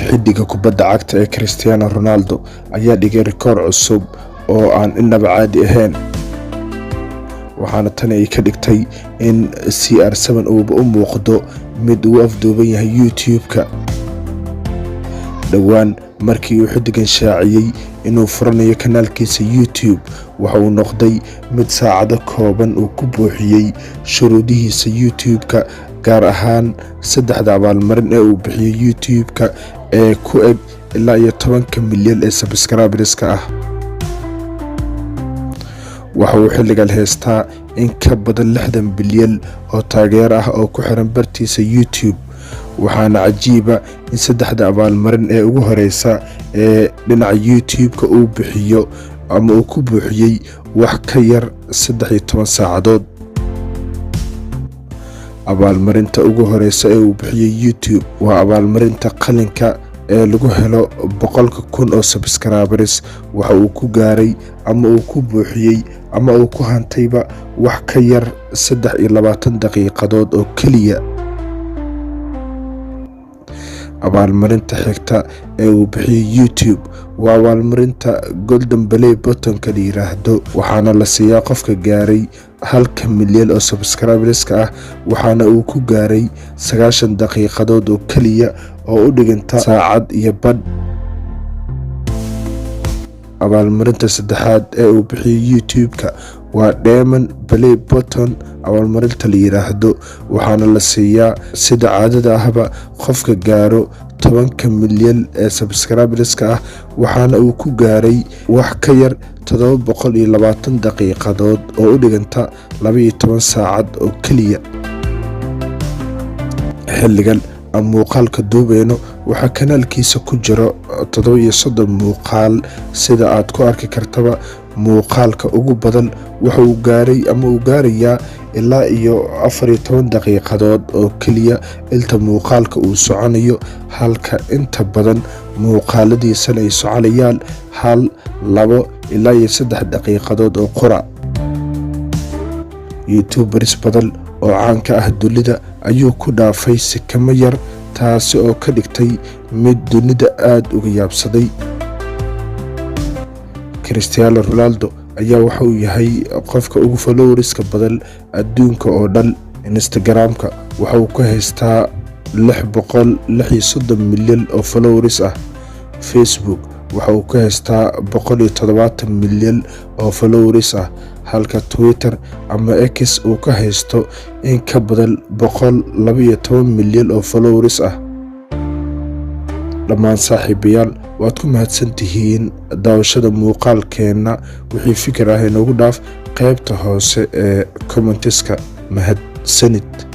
xiddiga kubadda cagta ee Cristiano Ronaldo ayaa dhigay rikoor cusub oo aan inaba caadi ahayn, waxaana tan ay ka dhigtay in CR7 uuba u muuqdo mid uu afduuban yahay YouTube-ka. dhowaan markii uu xiddigan shaaciyey inuu furanayo kanaalkiisa YouTube, waxa uu noqday mid saacado kooban uu ku buuxiyey shuruudihiisa YouTube-ka, gaar ahaan 3 abaalmarin ee uu bixiyey YouTube-ka ee ku eg ilaa 10 milyan ee subscribers-ka ah. waxa uu xilligan haystaa in ka badan 60 bilyan oo taageero ah oo ku xiran bartiisa YouTube, waxaana cajiiba in 3 abaalmarin ee ugu horeysa ee dhinaca YouTube-ka uu bixiyo ama uu ku buuxiyey wax ka yar 13 saacadood. abaalmarinta ugu horeysa ee uu bixiyey YouTube waa abaalmarinta qalinka ee lagu helo 100,000 oo subscribers. waxa uu ku gaaray ama uu ku buuxiyey ama uu ku hantayba wax ka yar 23 daqiiqadood oo keliya. abaalmarinta xigta ee uu bixiyey YouTube waa abaalmarinta Golden Play Button-ka la yiraahdo, waxaana la siiyaa qofka gaaray 1 milyan oo subscribers-ka ah, waxaana uu ku gaaray 90 daqiiqadood oo keliya oo u dhiganta saacad iyo badh. abaalmarinta saddexaad ee uu bixiyey YouTube-ka waa Diamond Play Button, abaalmarinta la yiraahdo, waxaana la siiyaa sida caadada ahba qofka gaaro 10 milyan ee subscribers-ka ah, waxaana uu ku gaaray wax ka yar 720 daqiiqadood oo u dhiganta 12 saacad oo keliya. xilligan aan muuqaalka duubeyno waxaa kanaalkiisa ku jiro 37 muuqaal. sida aad ku arki kartaba muuqaalka ugu badan waxa uu gaaray ama uu gaarayaa ilaa 14 daqiiqadood oo keliya inta muuqaalka uu soconayo, halka inta badan muuqaaladiisana ay soconayaan 1, 2 ilaa 3 daqiiqadood oo qura. YouTubers badan oo caanka ah dunida ayuu ku dhaafay si kama yar, taasi oo ka dhigtay mid dunida aad uga yaabsaday. Cristiano Ronaldo ayaa waxa uu yahay qofka ugu followerska badan adduunka oo dhan. Instagram-ka waxa uu ka haystaa 636 milyan oo followers ah. Facebook waxa uu ka haystaa 170 milyan oo followers ah, halka Twitter ama X uu ka haysto in ka badan 112 milyan oo followers ah. dhammaan saaxiibayaal, waad ku mahadsantihiin daawashada muuqaalkeena. wixii fikir ah inoogu dhaaf qaybta hoose ee comments-ka. mahadsanid.